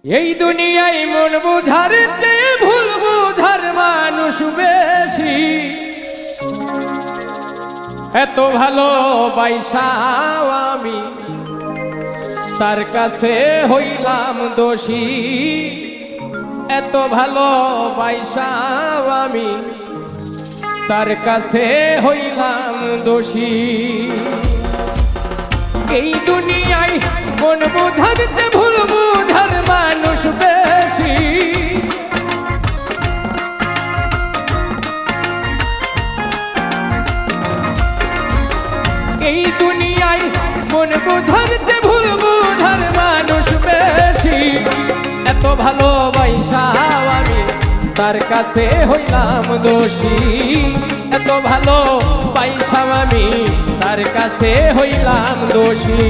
এই দুনিয়ায় মন বুঝার চেয়ে ভুল বুঝার মানুষ বেশি। এত ভালো বাইসাও আমি তার কাছে হইলাম দোষী। এত ভালো বাইসাও আমি তার কাছে হইলাম দোষী। এই দুনিয়ায় মন বুঝার চেয়ে ভুল বুঝার মানুষ বেশি। এই দুনিয়ায় মন বুঝার চেয়ে ভুল বুঝার মানুষ বেশি। এত ভালোবাসাও আমি তার কাছে হইলাম দোষী। এত ভালো বাইসাও আমি তার কাছে হইলাম দোষী।